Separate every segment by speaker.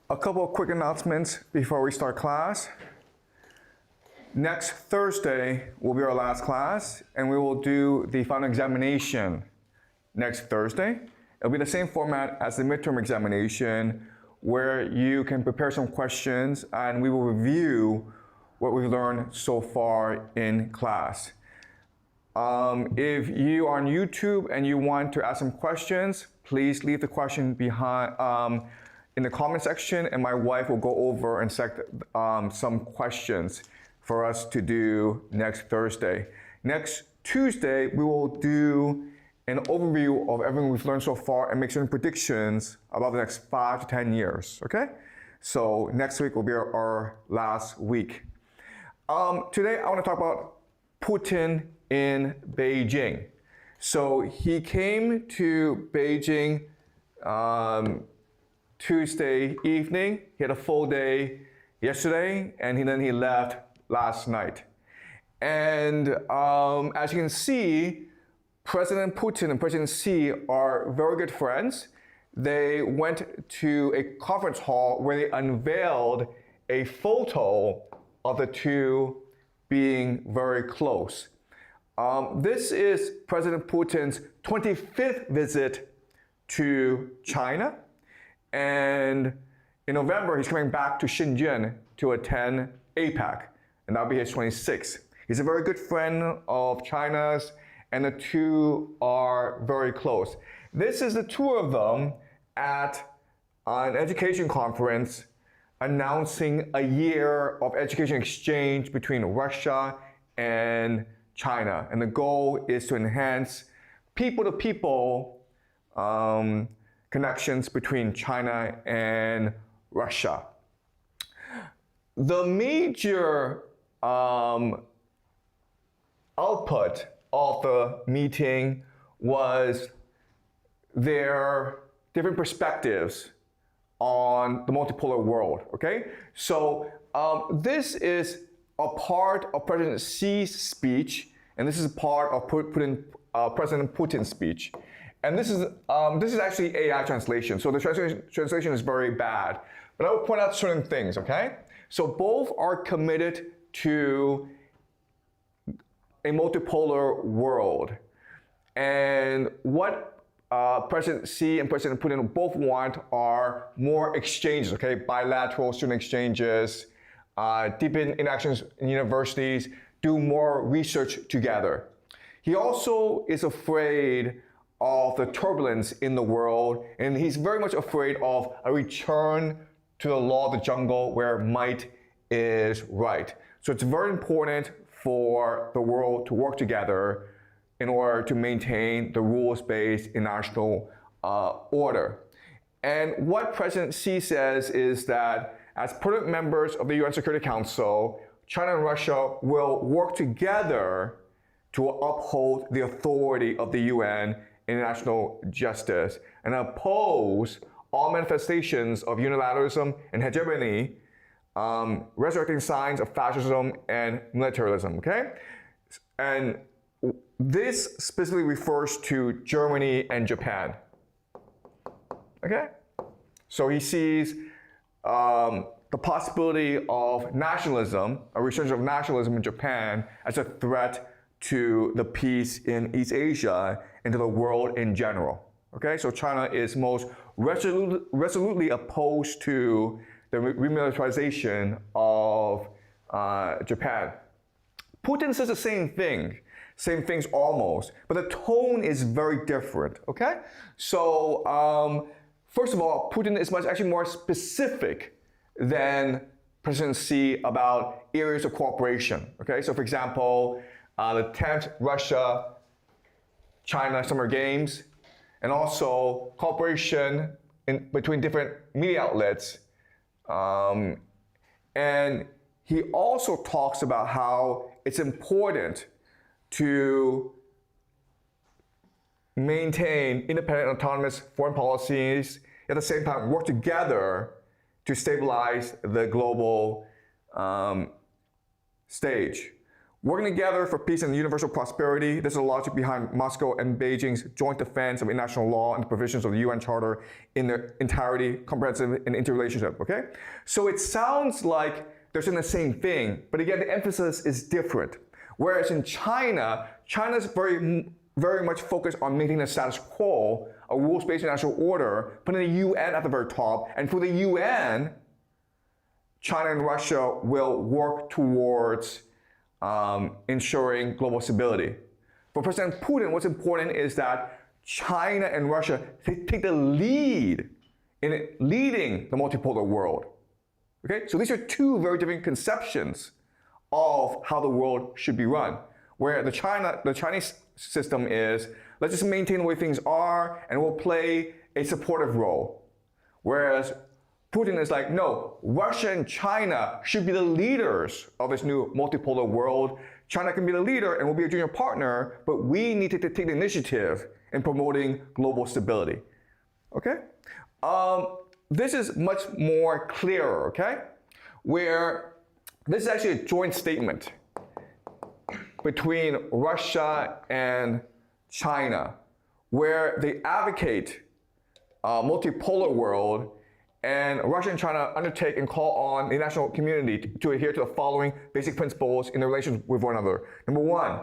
Speaker 1: A couple of quick announcements before we start class. Next Thursday will be our last class, and we will do the final examination next Thursday. It'll be the same format as the midterm examination, where you can prepare some questions and we will review what we've learned so far in class. If you are on YouTube and you want to ask some questions, please leave the question behind in the comment section, and my wife will go over and select some questions for us to do next Thursday. Next Tuesday, we will do an overview of everything we've learned so far and make certain predictions about the next 5 to 10 years, okay? So next week will be our last week. Today, I want to talk about Putin in Beijing. So he came to Beijing Tuesday evening. He had a full day yesterday, and then he left last night. And as you can see, President Putin and President Xi are very good friends. They went to a conference hall where they unveiled a photo of the two being very close. This is President Putin's 25th visit to China. And in November, he's coming back to Shenzhen to attend APEC, and that'll be his 26th. He's a very good friend of China's, and the two are very close. This is the two of them at an education conference announcing a year of education exchange between Russia and China. And the goal is to enhance people-to-people connections between China and Russia. The major output of the meeting was their different perspectives on the multipolar world, okay? So this is a part of President Xi's speech, and this is a part of President Putin's speech. And this is actually AI translation, so the translation is very bad. But I will point out certain things, okay? So both are committed to a multipolar world. And what President Xi and President Putin both want are more exchanges, okay? Bilateral student exchanges, deepen interactions in universities, do more research together. He also is afraid of the turbulence in the world, and he's very much afraid of a return to the law of the jungle where might is right. So it's very important for the world to work together in order to maintain the rules-based international order. And what President Xi says is that as permanent members of the UN Security Council, China and Russia will work together to uphold the authority of the UN international justice and oppose all manifestations of unilateralism and hegemony, resurrecting signs of fascism and militarism, okay? And this specifically refers to Germany and Japan, okay? So he sees the possibility of nationalism, a resurgence of nationalism in Japan, as a threat to the peace in East Asia and to the world in general, okay? So China is most resolutely opposed to the remilitarization of Japan. Putin says the same things almost, but the tone is very different, okay? So first of all, Putin is actually more specific than President Xi about areas of cooperation, okay? So for example, the 10th Russia-China Summer Games, and also cooperation between different media outlets. And he also talks about how it's important to maintain independent and autonomous foreign policies, at the same time work together to stabilize the global stage. Working together for peace and universal prosperity. This is the logic behind Moscow and Beijing's joint defense of international law and the provisions of the UN Charter in their entirety, comprehensive and interrelationship, okay? So it sounds like they're saying the same thing, but again, the emphasis is different. Whereas in China, China's very much focused on maintaining the status quo, a rules-based international order, putting the UN at the very top, and for the UN, China and Russia will work towards ensuring global stability. For President Putin, what's important is that China and Russia take the lead in leading the multipolar world. Okay, so these are two very different conceptions of how the world should be run. Where the Chinese system is, let's just maintain the way things are and we'll play a supportive role. Whereas Putin is like, no, Russia and China should be the leaders of this new multipolar world. China can be the leader and we'll be a junior partner, but we need to take the initiative in promoting global stability. Okay? This is much more clearer, okay? Where this is actually a joint statement between Russia and China, where they advocate a multipolar world, and Russia and China undertake and call on the international community to adhere to the following basic principles in their relations with one another. Number one,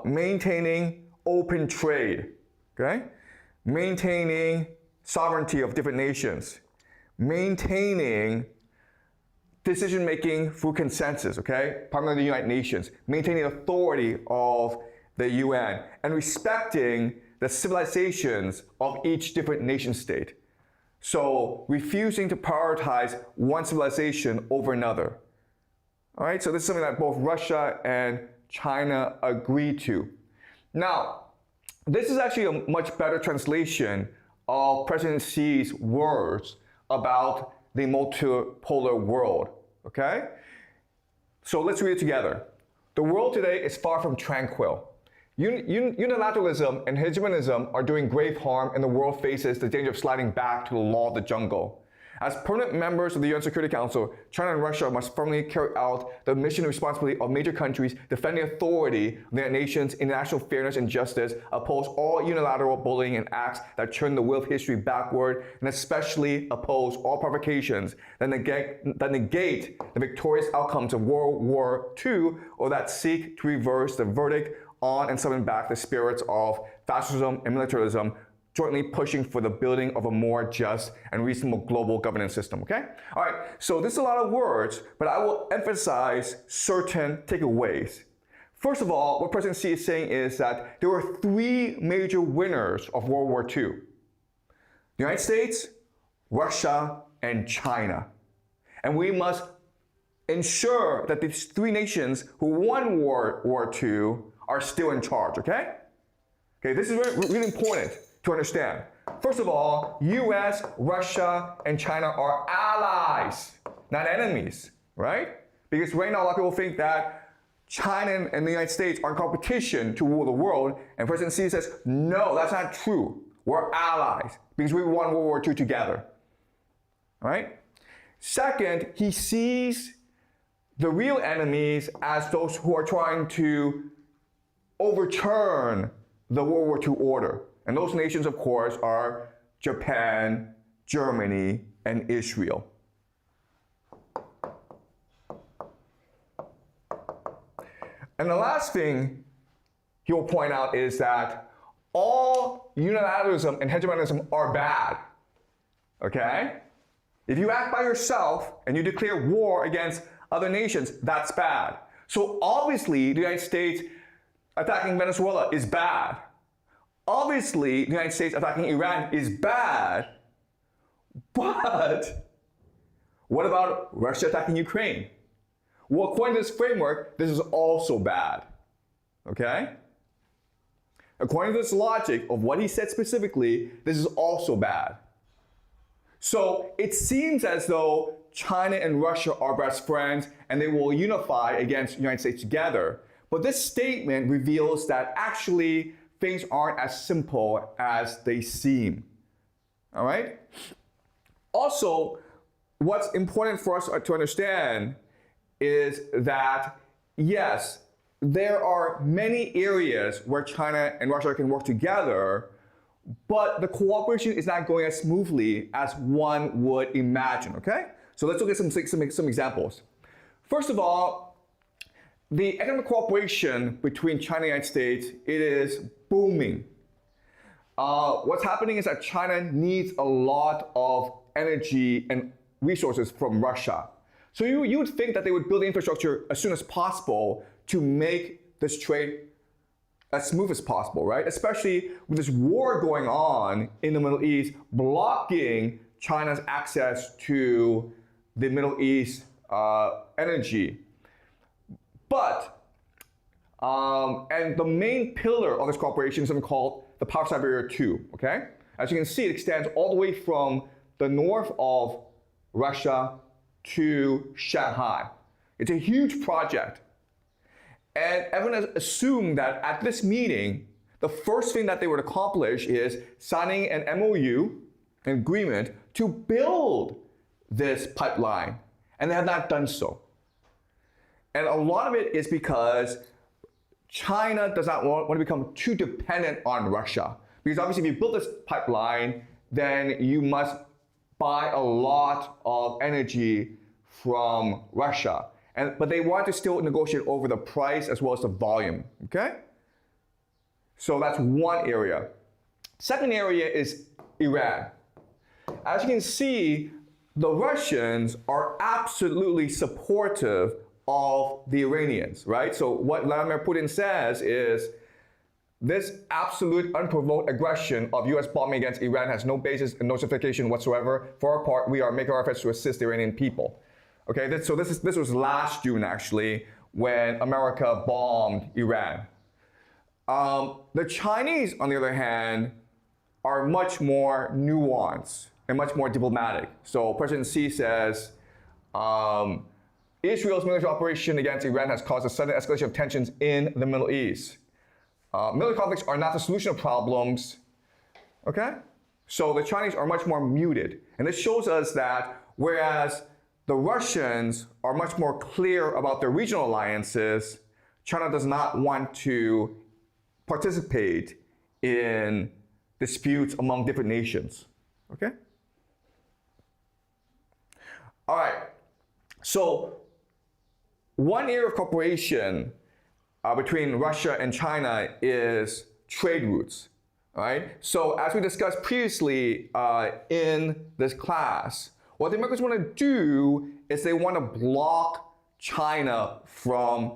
Speaker 1: maintaining open trade, okay? Maintaining sovereignty of different nations, maintaining decision-making through consensus, okay? Primarily the United Nations, maintaining authority of the UN, and respecting the civilizations of each different nation state. So refusing to prioritize one civilization over another. All right, so this is something that both Russia and China agree to. Now, this is actually a much better translation of President Xi's words about the multipolar world, okay? So let's read it together. The world today is far from tranquil. Unilateralism and hegemonism are doing grave harm, and the world faces the danger of sliding back to the law of the jungle. As permanent members of the UN Security Council, China and Russia must firmly carry out the mission and responsibility of major countries, defend the authority of their nations, international fairness and justice, oppose all unilateral bullying and acts that turn the wheel of history backward, and especially oppose all provocations that negate the victorious outcomes of World War II or that seek to reverse the verdict on and summon back the spirits of fascism and militarism, jointly pushing for the building of a more just and reasonable global governance system, okay? All right, so this is a lot of words, but I will emphasize certain takeaways. First of all, what President Xi is saying is that there were three major winners of World War II. The United States, Russia, and China. And we must ensure that these three nations who won World War II are still in charge, okay? Okay, this is really important to understand. First of all, US, Russia, and China are allies, not enemies, right? Because right now a lot of people think that China and the United States are in competition to rule the world, and President Xi says, no, that's not true. We're allies because we won World War II together, all right? Second, he sees the real enemies as those who are trying to overturn the World War II order. And those nations, of course, are Japan, Germany, and Israel. And the last thing he will point out is that all unilateralism and hegemonism are bad, okay? If you act by yourself and you declare war against other nations, that's bad. So obviously, the United States attacking Venezuela is bad. Obviously, the United States attacking Iran is bad. But what about Russia attacking Ukraine? Well, according to this framework, this is also bad. Okay? According to this logic of what he said specifically, this is also bad. So it seems as though China and Russia are best friends and they will unify against the United States together. But this statement reveals that actually things aren't as simple as they seem. All right? Also, what's important for us to understand is that yes, there are many areas where China and Russia can work together, but the cooperation is not going as smoothly as one would imagine, okay? So let's look at some examples. First of all, the economic cooperation between China and the United States, it is booming. What's happening is that China needs a lot of energy and resources from Russia. So you would think that they would build the infrastructure as soon as possible to make this trade as smooth as possible, right? Especially with this war going on in the Middle East, blocking China's access to the Middle East energy. But, and the main pillar of this cooperation is something called the Power Side Barrier 2, okay? As you can see, it extends all the way from the north of Russia to Shanghai. It's a huge project. And everyone has assumed that at this meeting, the first thing that they would accomplish is signing an MOU, an agreement, to build this pipeline. And they have not done so. And a lot of it is because China does not want to become too dependent on Russia. Because obviously if you build this pipeline, then you must buy a lot of energy from Russia. But they want to still negotiate over the price as well as the volume, okay? So that's one area. Second area is Iran. As you can see, the Russians are absolutely supportive of the Iranians, right? So what Vladimir Putin says is, this absolute unprovoked aggression of US bombing against Iran has no basis and no justification whatsoever. For our part, we are making our efforts to assist the Iranian people. Okay, this was last June actually, when America bombed Iran. The Chinese, on the other hand, are much more nuanced and much more diplomatic. So President Xi says, Israel's military operation against Iran has caused a sudden escalation of tensions in the Middle East. Military conflicts are not the solution of problems, okay? So the Chinese are much more muted. And this shows us that whereas the Russians are much more clear about their regional alliances, China does not want to participate in disputes among different nations, okay? All right, so one area of cooperation between Russia and China is trade routes, all right? So as we discussed previously in this class, what the Americans want to do is they want to block China from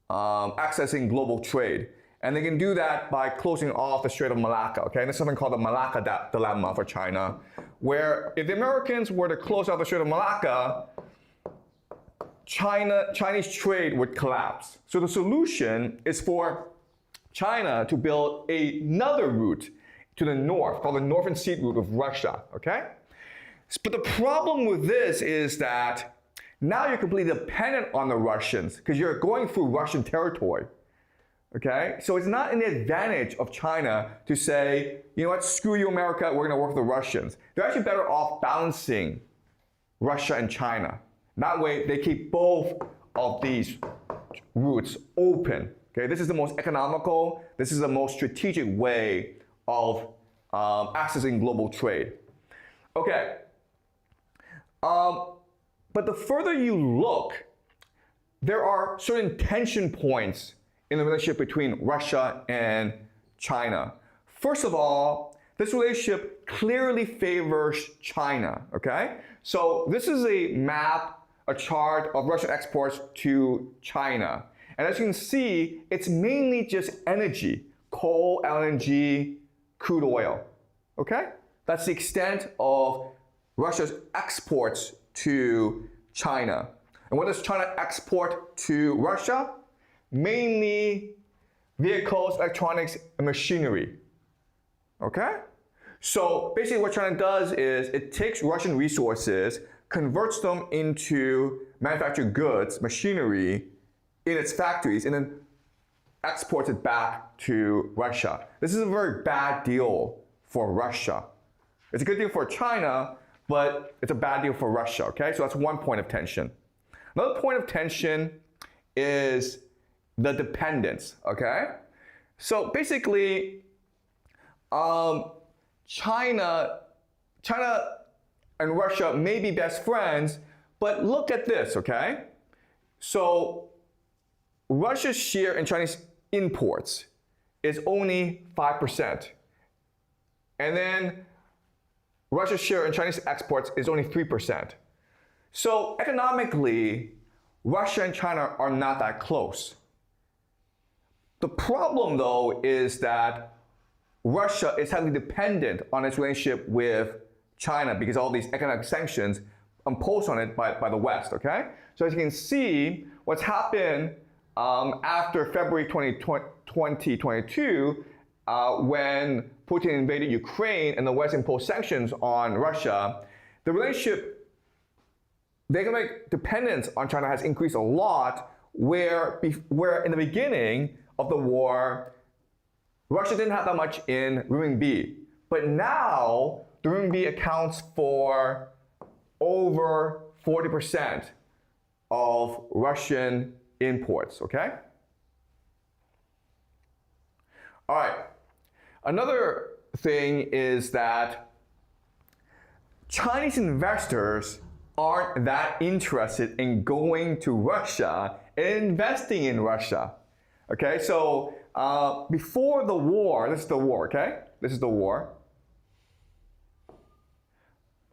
Speaker 1: accessing global trade. And they can do that by closing off the Strait of Malacca, okay? And there's something called the Malacca dilemma for China, where if the Americans were to close off the Strait of Malacca, Chinese trade would collapse. So the solution is for China to build another route to the north, called the Northern Sea Route of Russia, okay? But the problem with this is that now you're completely dependent on the Russians because you're going through Russian territory, okay? So it's not an advantage of China to say, you know what, screw you, America, we're gonna work with the Russians. They're actually better off balancing Russia and China. That way, they keep both of these routes open, okay? This is the most economical, this is the most strategic way of accessing global trade. Okay. But the further you look, there are certain tension points in the relationship between Russia and China. First of all, this relationship clearly favors China, okay? So this is a map, a chart of Russian exports to China. And as you can see, it's mainly just energy, coal, LNG, crude oil, okay? That's the extent of Russia's exports to China. And what does China export to Russia? Mainly vehicles, electronics, and machinery. Okay? So basically what China does is it takes Russian resources, converts them into manufactured goods, machinery, in its factories, and then exports it back to Russia. This is a very bad deal for Russia. It's a good deal for China, but it's a bad deal for Russia, okay? So that's one point of tension. Another point of tension is the dependence, okay? So basically, China and Russia may be best friends, but look at this, okay? So Russia's share in Chinese imports is only 5%. And then Russia's share in Chinese exports is only 3%. So economically, Russia and China are not that close. The problem, though, is that Russia is heavily dependent on its relationship with China because of all these economic sanctions imposed on it by the West, okay? So as you can see, what's happened after February 2022, when Putin invaded Ukraine and the West imposed sanctions on Russia, the relationship, the economic dependence on China has increased a lot, where in the beginning of the war, Russia didn't have that much in renminbi. But now, the renminbi accounts for over 40% of Russian imports, okay? All right. Another thing is that Chinese investors aren't that interested in going to Russia and investing in Russia. Okay, so before the war, this is the war, okay? This is the war.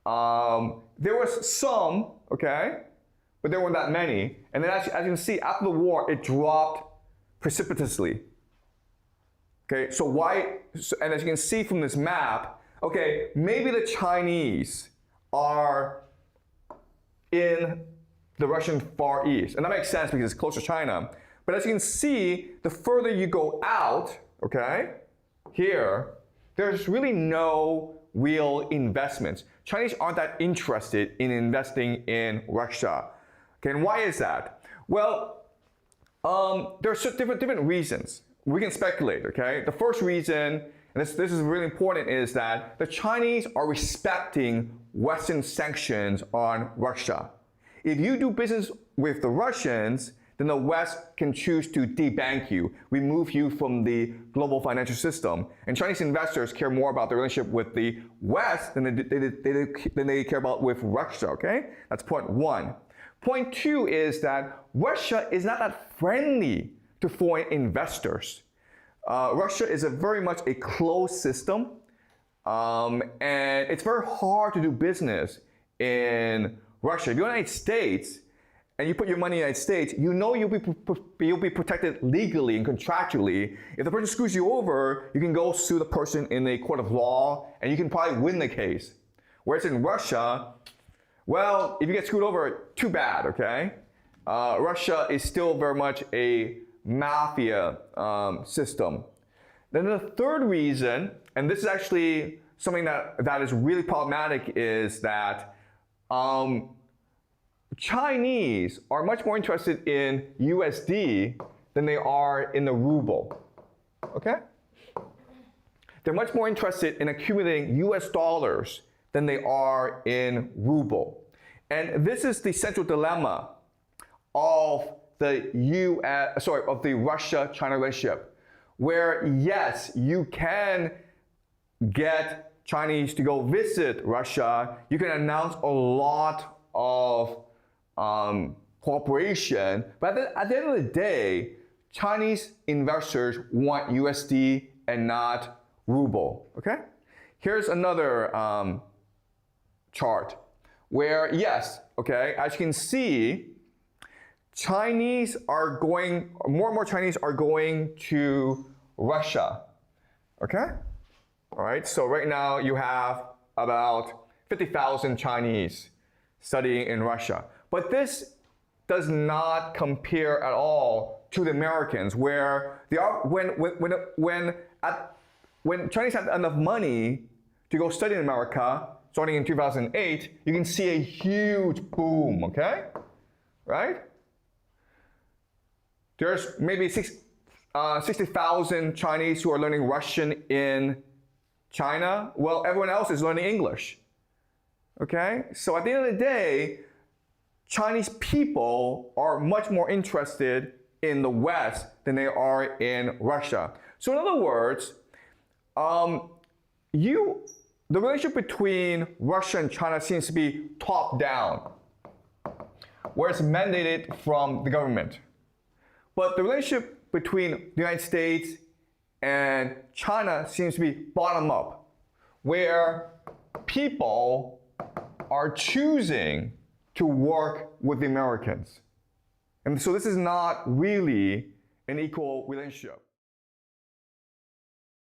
Speaker 1: There was some, okay, but there weren't that many. And then as you can see, after the war, it dropped precipitously. Okay, so why, and as you can see from this map, okay, maybe the Chinese are in the Russian Far East. And that makes sense because it's close to China. But as you can see, the further you go out, okay, here, there's really no real investments. Chinese aren't that interested in investing in Russia. Okay, and why is that? Well, there's different reasons. We can speculate, okay? The first reason, and this is really important, is that the Chinese are respecting Western sanctions on Russia. If you do business with the Russians, then the West can choose to debank you, remove you from the global financial system. And Chinese investors care more about the relationship with the West than they care about with Russia, okay? That's point one. Point two is that Russia is not that friendly to foreign investors. Russia is very much a closed system, and it's very hard to do business in Russia. If you're in the United States and you put your money in the United States, you know you'll be protected legally and contractually. If the person screws you over, you can go sue the person in a court of law, and you can probably win the case. Whereas in Russia, well, if you get screwed over, too bad, okay? Russia is still very much a mafia system. Then the third reason, and this is actually something that is really problematic, is that Chinese are much more interested in USD than they are in the ruble, okay? They're much more interested in accumulating US dollars than they are in ruble. And this is the central dilemma of the Russia-China relationship, where yes, you can get Chinese to go visit Russia, you can announce a lot of cooperation, but at the end of the day, Chinese investors want USD and not ruble, okay? Here's another chart where, yes, okay, as you can see, more and more Chinese are going to Russia, okay? All right, so right now you have about 50,000 Chinese studying in Russia. But this does not compare at all to the Americans, where they are, when Chinese have enough money to go study in America, starting in 2008, you can see a huge boom, okay? Right? There's maybe 60,000 Chinese who are learning Russian in China. Well, everyone else is learning English. Okay? So at the end of the day, Chinese people are much more interested in the West than they are in Russia. So in other words, the relationship between Russia and China seems to be top down, where it's mandated from the government. But the relationship between the United States and China seems to be bottom up, where people are choosing to work with the Americans. And so this is not really an equal relationship.